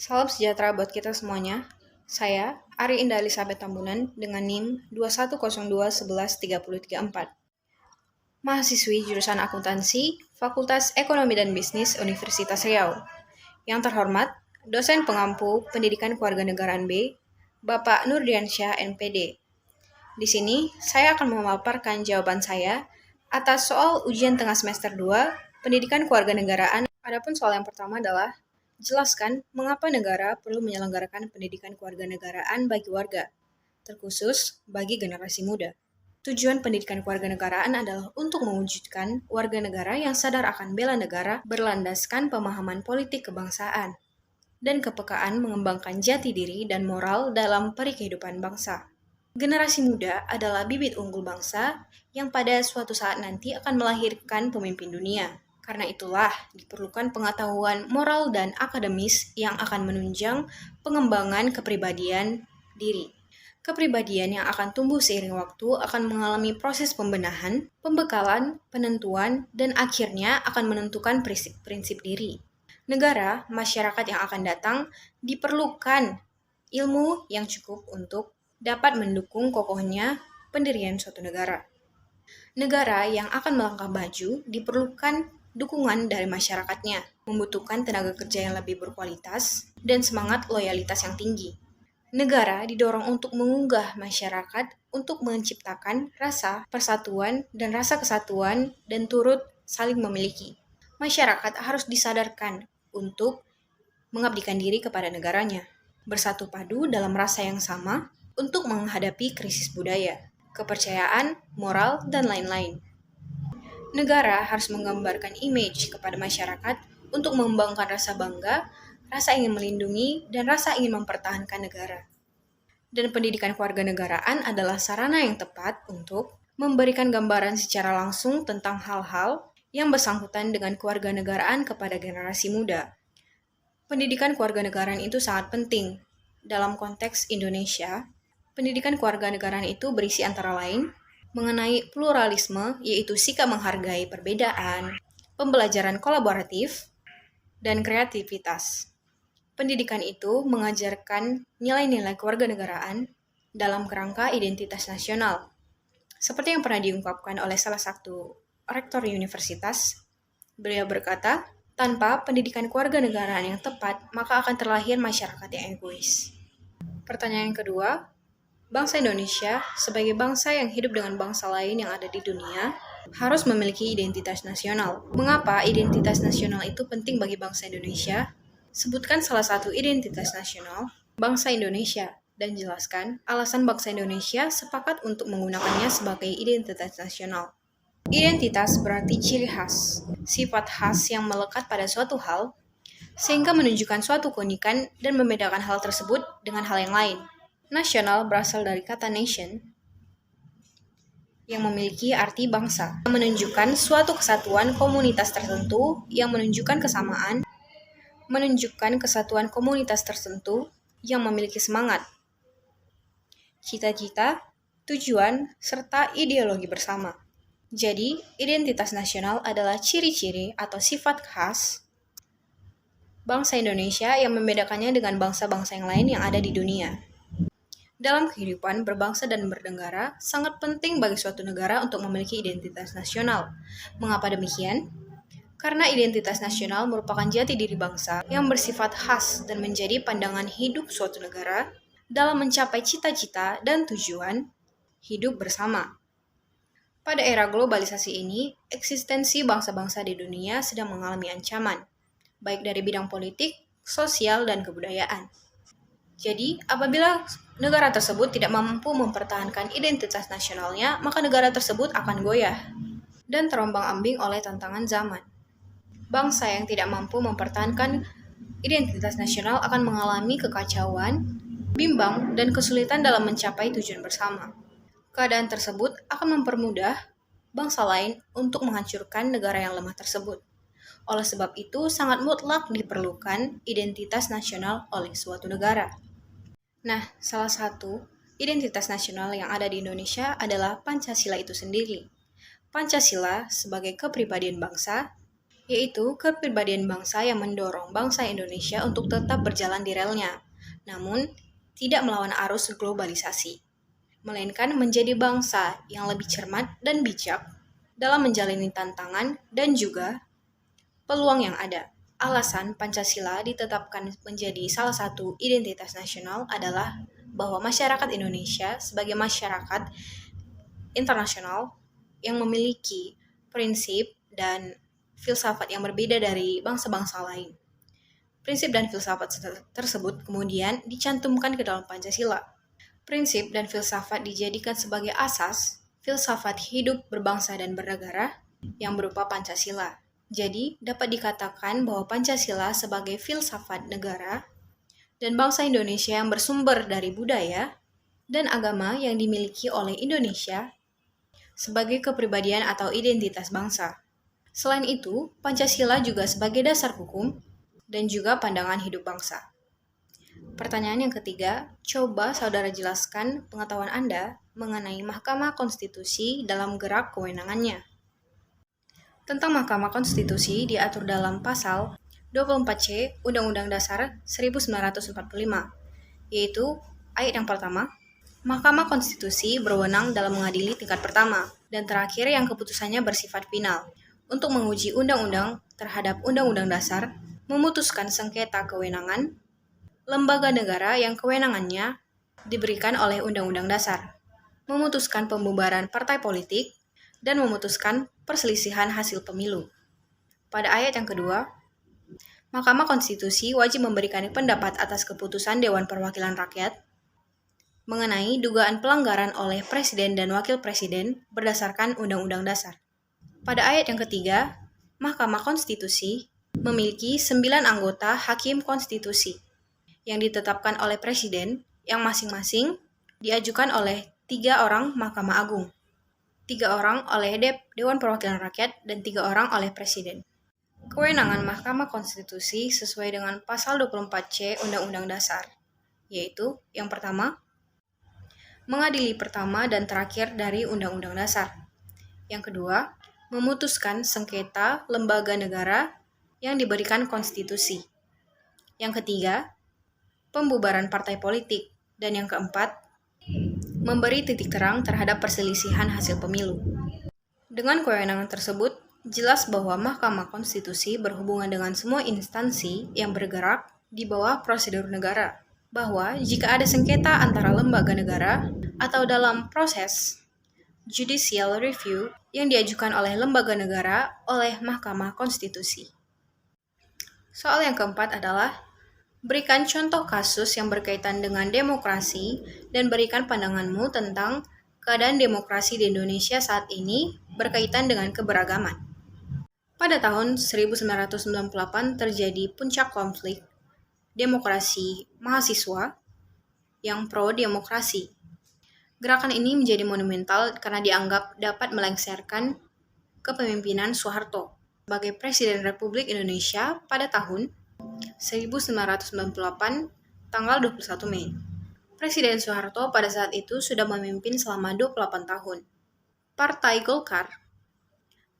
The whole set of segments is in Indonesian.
Salam sejahtera buat kita semuanya. Saya, Ari Indah Elizabeth Tambunan, dengan NIM 2102113034. Mahasiswi jurusan Akuntansi, Fakultas Ekonomi dan Bisnis Universitas Riau. Yang terhormat, dosen pengampu Pendidikan Kewarganegaraan B, Bapak Nurdiansyah NPD. Di sini, saya akan memaparkan jawaban saya atas soal ujian tengah semester 2, Pendidikan Kewarganegaraan. Adapun soal yang pertama adalah, jelaskan mengapa negara perlu menyelenggarakan pendidikan kewarganegaraan bagi warga, terkhusus bagi generasi muda. Tujuan pendidikan kewarganegaraan adalah untuk mewujudkan warga negara yang sadar akan bela negara berlandaskan pemahaman politik kebangsaan dan kepekaan mengembangkan jati diri dan moral dalam perikehidupan bangsa. Generasi muda adalah bibit unggul bangsa yang pada suatu saat nanti akan melahirkan pemimpin dunia. Karena itulah diperlukan pengetahuan moral dan akademis yang akan menunjang pengembangan kepribadian diri. Kepribadian yang akan tumbuh seiring waktu akan mengalami proses pembenahan, pembekalan, penentuan, dan akhirnya akan menentukan prinsip diri. Negara, masyarakat yang akan datang diperlukan ilmu yang cukup untuk dapat mendukung kokohnya pendirian suatu negara. Negara yang akan melangkah maju diperlukan dukungan dari masyarakatnya, membutuhkan tenaga kerja yang lebih berkualitas dan semangat loyalitas yang tinggi. Negara didorong untuk mengunggah masyarakat untuk menciptakan rasa persatuan dan rasa kesatuan dan turut saling memiliki. Masyarakat harus disadarkan untuk mengabdikan diri kepada negaranya, bersatu padu dalam rasa yang sama untuk menghadapi krisis budaya, kepercayaan, moral, dan lain-lain. Negara harus menggambarkan image kepada masyarakat untuk mengembangkan rasa bangga, rasa ingin melindungi, dan rasa ingin mempertahankan negara. Dan pendidikan kewarganegaraan adalah sarana yang tepat untuk memberikan gambaran secara langsung tentang hal-hal yang bersangkutan dengan kewarganegaraan kepada generasi muda. Pendidikan kewarganegaraan itu sangat penting. Dalam konteks Indonesia, pendidikan kewarganegaraan itu berisi antara lain mengenai pluralisme, yaitu sikap menghargai perbedaan, pembelajaran kolaboratif, dan kreativitas. Pendidikan itu mengajarkan nilai-nilai kewarganegaraan dalam kerangka identitas nasional. Seperti yang pernah diungkapkan oleh salah satu rektor universitas, beliau berkata, tanpa pendidikan kewarganegaraan yang tepat, maka akan terlahir masyarakat yang egois. Pertanyaan kedua, bangsa Indonesia sebagai bangsa yang hidup dengan bangsa lain yang ada di dunia harus memiliki identitas nasional. Mengapa identitas nasional itu penting bagi bangsa Indonesia? Sebutkan salah satu identitas nasional bangsa Indonesia dan jelaskan alasan bangsa Indonesia sepakat untuk menggunakannya sebagai identitas nasional. Identitas berarti ciri khas, sifat khas yang melekat pada suatu hal, sehingga menunjukkan suatu keunikan dan membedakan hal tersebut dengan hal yang lain. Nasional berasal dari kata nation, yang memiliki arti bangsa, menunjukkan suatu kesatuan komunitas tertentu yang menunjukkan kesamaan, menunjukkan kesatuan komunitas tertentu yang memiliki semangat, cita-cita, tujuan, serta ideologi bersama. Jadi, identitas nasional adalah ciri-ciri atau sifat khas bangsa Indonesia yang membedakannya dengan bangsa-bangsa yang lain yang ada di dunia. Dalam kehidupan berbangsa dan bernegara, sangat penting bagi suatu negara untuk memiliki identitas nasional. Mengapa demikian? Karena identitas nasional merupakan jati diri bangsa yang bersifat khas dan menjadi pandangan hidup suatu negara dalam mencapai cita-cita dan tujuan hidup bersama. Pada era globalisasi ini, eksistensi bangsa-bangsa di dunia sedang mengalami ancaman, baik dari bidang politik, sosial, dan kebudayaan. Jadi, apabila negara tersebut tidak mampu mempertahankan identitas nasionalnya, maka negara tersebut akan goyah dan terombang-ambing oleh tantangan zaman. Bangsa yang tidak mampu mempertahankan identitas nasional akan mengalami kekacauan, bimbang, dan kesulitan dalam mencapai tujuan bersama. Keadaan tersebut akan mempermudah bangsa lain untuk menghancurkan negara yang lemah tersebut. Oleh sebab itu, sangat mutlak diperlukan identitas nasional oleh suatu negara. Nah, salah satu identitas nasional yang ada di Indonesia adalah Pancasila itu sendiri. Pancasila sebagai kepribadian bangsa yaitu kepribadian bangsa yang mendorong bangsa Indonesia untuk tetap berjalan di relnya, namun tidak melawan arus globalisasi, melainkan menjadi bangsa yang lebih cermat dan bijak dalam menjalani tantangan dan juga peluang yang ada. Alasan Pancasila ditetapkan menjadi salah satu identitas nasional adalah bahwa masyarakat Indonesia sebagai masyarakat internasional yang memiliki prinsip dan filsafat yang berbeda dari bangsa-bangsa lain. Prinsip dan filsafat tersebut kemudian dicantumkan ke dalam Pancasila. Prinsip dan filsafat dijadikan sebagai asas filsafat hidup berbangsa dan bernegara yang berupa Pancasila. Jadi, dapat dikatakan bahwa Pancasila sebagai filsafat negara dan bangsa Indonesia yang bersumber dari budaya dan agama yang dimiliki oleh Indonesia sebagai kepribadian atau identitas bangsa. Selain itu, Pancasila juga sebagai dasar hukum dan juga pandangan hidup bangsa. Pertanyaan yang ketiga, coba saudara jelaskan pengetahuan Anda mengenai Mahkamah Konstitusi dalam gerak kewenangannya. Tentang Mahkamah Konstitusi diatur dalam pasal 24C Undang-Undang Dasar 1945, yaitu ayat yang pertama, Mahkamah Konstitusi berwenang dalam mengadili tingkat pertama dan terakhir yang keputusannya bersifat final untuk menguji undang-undang terhadap Undang-Undang Dasar, memutuskan sengketa kewenangan lembaga negara yang kewenangannya diberikan oleh Undang-Undang Dasar, memutuskan pembubaran partai politik, dan memutuskan perselisihan hasil pemilu. Pada ayat yang kedua, Mahkamah Konstitusi wajib memberikan pendapat atas keputusan Dewan Perwakilan Rakyat mengenai dugaan pelanggaran oleh Presiden dan Wakil Presiden berdasarkan Undang-Undang Dasar. Pada ayat yang ketiga, Mahkamah Konstitusi memiliki 9 anggota Hakim Konstitusi yang ditetapkan oleh Presiden yang masing-masing diajukan oleh 3 orang Mahkamah Agung, 3 orang oleh Dewan Perwakilan Rakyat, dan 3 orang oleh Presiden. Kewenangan Mahkamah Konstitusi sesuai dengan pasal 24C Undang-Undang Dasar, yaitu yang pertama, mengadili pertama dan terakhir dari Undang-Undang Dasar. Yang kedua, memutuskan sengketa lembaga negara yang diberikan konstitusi. Yang ketiga, pembubaran partai politik. Dan yang keempat, memberi titik terang terhadap perselisihan hasil pemilu. Dengan kewenangan tersebut, jelas bahwa Mahkamah Konstitusi berhubungan dengan semua instansi yang bergerak di bawah prosedur negara, bahwa jika ada sengketa antara lembaga negara atau dalam proses judicial review yang diajukan oleh lembaga negara oleh Mahkamah Konstitusi. Soal yang keempat adalah berikan contoh kasus yang berkaitan dengan demokrasi dan berikan pandanganmu tentang keadaan demokrasi di Indonesia saat ini berkaitan dengan keberagaman. Pada tahun 1998 terjadi puncak konflik demokrasi mahasiswa yang pro-demokrasi. Gerakan ini menjadi monumental karena dianggap dapat melengsarkan kepemimpinan Soeharto sebagai Presiden Republik Indonesia pada tahun 1998 tanggal 21 Mei. Presiden Soeharto pada saat itu sudah memimpin selama 28 tahun. Partai Golkar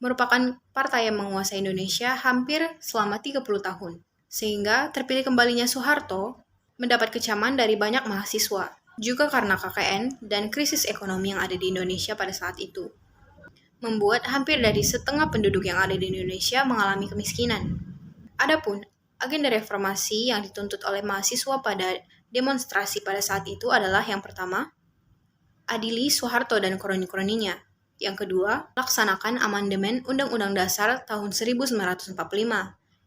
merupakan partai yang menguasai Indonesia hampir selama 30 tahun, sehingga terpilih kembalinya Soeharto mendapat kecaman dari banyak mahasiswa, juga karena KKN dan krisis ekonomi yang ada di Indonesia pada saat itu, membuat hampir dari setengah penduduk yang ada di Indonesia mengalami kemiskinan. Adapun agenda reformasi yang dituntut oleh mahasiswa pada demonstrasi pada saat itu adalah yang pertama, adili Soeharto dan kroni-kroninya. Yang kedua, laksanakan amandemen Undang-Undang Dasar tahun 1945.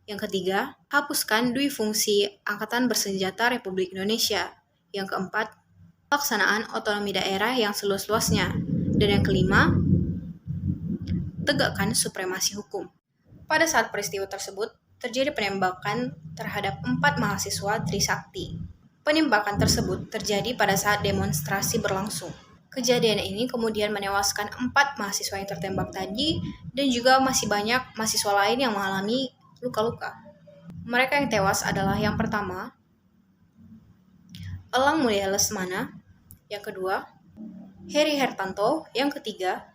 Yang ketiga, hapuskan dui fungsi Angkatan Bersenjata Republik Indonesia. Yang keempat, pelaksanaan otonomi daerah yang seluas-luasnya. Dan yang kelima, tegakkan supremasi hukum. Pada saat peristiwa tersebut, terjadi penembakan terhadap 4 mahasiswa Trisakti. Penembakan tersebut terjadi pada saat demonstrasi berlangsung. Kejadian ini kemudian menewaskan 4 mahasiswa yang tertembak tadi dan juga masih banyak mahasiswa lain yang mengalami luka-luka. Mereka yang tewas adalah yang pertama, Elang Mulia Lesmana, yang kedua, Heri Hertanto, yang ketiga,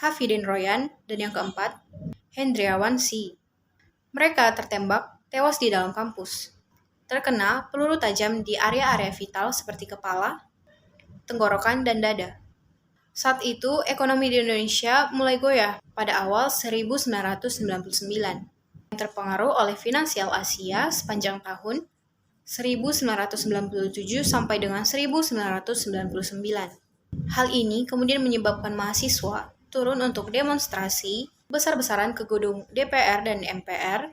Hafidin Royan, dan yang keempat, Hendriawan Si. Mereka tertembak, tewas di dalam kampus, terkena peluru tajam di area-area vital seperti kepala, tenggorokan, dan dada. Saat itu, ekonomi di Indonesia mulai goyah pada awal 1999, yang terpengaruh oleh finansial Asia sepanjang tahun 1997 sampai dengan 1999. Hal ini kemudian menyebabkan mahasiswa turun untuk demonstrasi besar-besaran ke gedung DPR dan MPR,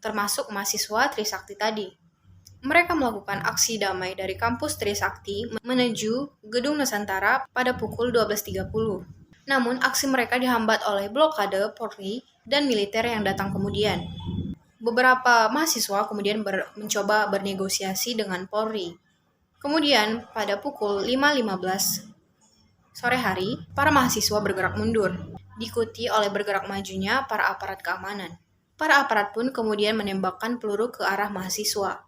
termasuk mahasiswa Trisakti tadi. Mereka melakukan aksi damai dari kampus Trisakti menuju Gedung Nusantara pada pukul 12.30. Namun, aksi mereka dihambat oleh blokade Polri dan militer yang datang kemudian. Beberapa mahasiswa kemudian mencoba bernegosiasi dengan Polri. Kemudian, pada pukul 5.15 sore hari, para mahasiswa bergerak mundur, diikuti oleh bergerak majunya para aparat keamanan. Para aparat pun kemudian menembakkan peluru ke arah mahasiswa.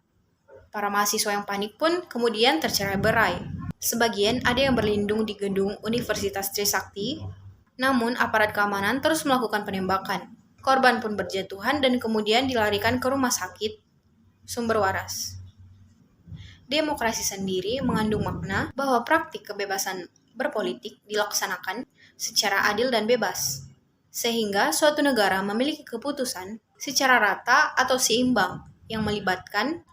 Para mahasiswa yang panik pun kemudian tercerai-berai. Sebagian ada yang berlindung di gedung Universitas Trisakti, namun aparat keamanan terus melakukan penembakan. Korban pun berjatuhan dan kemudian dilarikan ke rumah sakit Sumber Waras. Demokrasi sendiri mengandung makna bahwa praktik kebebasan berpolitik dilaksanakan secara adil dan bebas, sehingga suatu negara memiliki keputusan secara rata atau seimbang yang melibatkan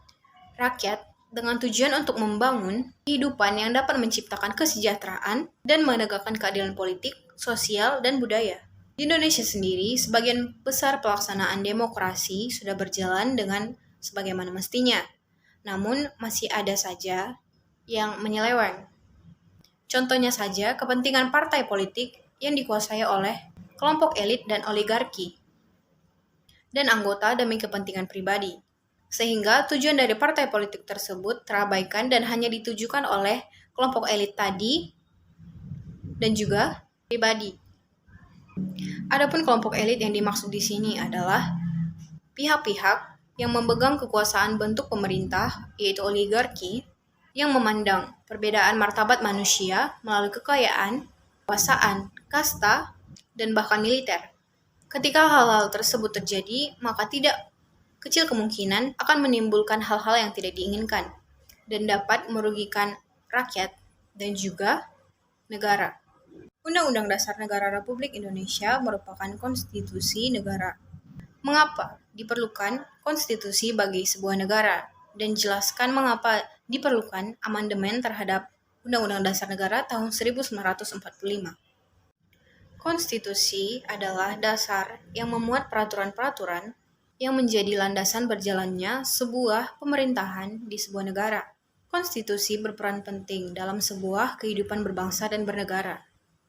rakyat dengan tujuan untuk membangun kehidupan yang dapat menciptakan kesejahteraan dan menegakkan keadilan politik, sosial, dan budaya. Di Indonesia sendiri, sebagian besar pelaksanaan demokrasi sudah berjalan dengan sebagaimana mestinya, namun masih ada saja yang menyeleweng. Contohnya saja kepentingan partai politik yang dikuasai oleh kelompok elit dan oligarki, dan anggota demi kepentingan pribadi. Sehingga tujuan dari partai politik tersebut terabaikan dan hanya ditujukan oleh kelompok elit tadi dan juga pribadi. Adapun kelompok elit yang dimaksud di sini adalah pihak-pihak yang memegang kekuasaan bentuk pemerintah, yaitu oligarki, yang memandang perbedaan martabat manusia melalui kekayaan, kekuasaan, kasta, dan bahkan militer. Ketika hal-hal tersebut terjadi, maka tidak kecil kemungkinan akan menimbulkan hal-hal yang tidak diinginkan dan dapat merugikan rakyat dan juga negara. Undang-Undang Dasar Negara Republik Indonesia merupakan konstitusi negara. Mengapa diperlukan konstitusi bagi sebuah negara? Dan jelaskan mengapa diperlukan amandemen terhadap Undang-Undang Dasar Negara tahun 1945. Konstitusi adalah dasar yang memuat peraturan-peraturan yang menjadi landasan berjalannya sebuah pemerintahan di sebuah negara. Konstitusi berperan penting dalam sebuah kehidupan berbangsa dan bernegara.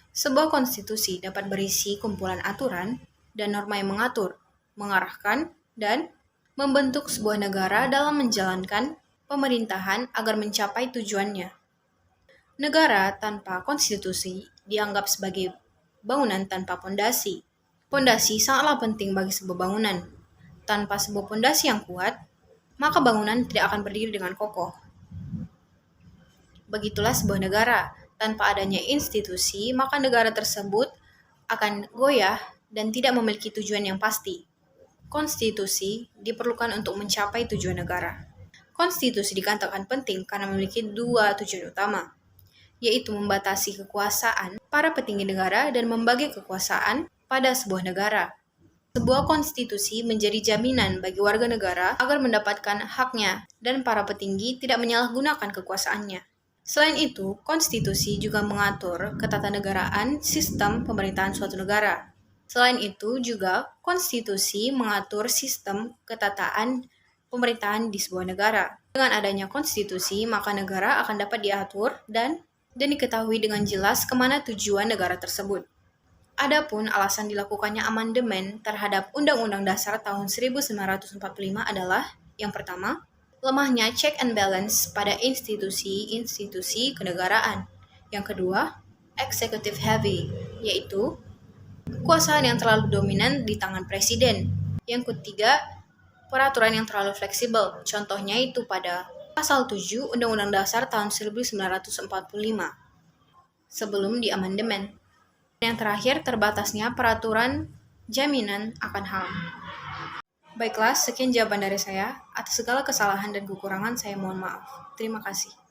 Sebuah konstitusi dapat berisi kumpulan aturan dan norma yang mengatur, mengarahkan, dan membentuk sebuah negara dalam menjalankan pemerintahan agar mencapai tujuannya. Negara tanpa konstitusi dianggap sebagai bangunan tanpa pondasi. Pondasi sangatlah penting bagi sebuah bangunan. Tanpa sebuah pondasi yang kuat, maka bangunan tidak akan berdiri dengan kokoh. Begitulah sebuah negara. Tanpa adanya institusi, maka negara tersebut akan goyah dan tidak memiliki tujuan yang pasti. Konstitusi diperlukan untuk mencapai tujuan negara. Konstitusi dikatakan penting karena memiliki dua tujuan utama, yaitu membatasi kekuasaan para petinggi negara dan membagi kekuasaan pada sebuah negara. Sebuah konstitusi menjadi jaminan bagi warga negara agar mendapatkan haknya dan para petinggi tidak menyalahgunakan kekuasaannya. Selain itu, konstitusi juga mengatur ketatanegaraan sistem pemerintahan suatu negara. Selain itu juga, konstitusi mengatur sistem ketataan pemerintahan di sebuah negara. Dengan adanya konstitusi, maka negara akan dapat diatur dan diketahui dengan jelas kemana tujuan negara tersebut. Adapun alasan dilakukannya amandemen terhadap Undang-Undang Dasar tahun 1945 adalah, yang pertama, lemahnya check and balance pada institusi-institusi kenegaraan. Yang kedua, executive heavy, yaitu kekuasaan yang terlalu dominan di tangan presiden. Yang ketiga, peraturan yang terlalu fleksibel. Contohnya itu pada Pasal 7 Undang-Undang Dasar tahun 1945 sebelum diamandemen. Yang terakhir, terbatasnya peraturan jaminan akan HAM. Baiklah, sekian jawaban dari saya. Atas segala kesalahan dan kekurangan, saya mohon maaf. Terima kasih.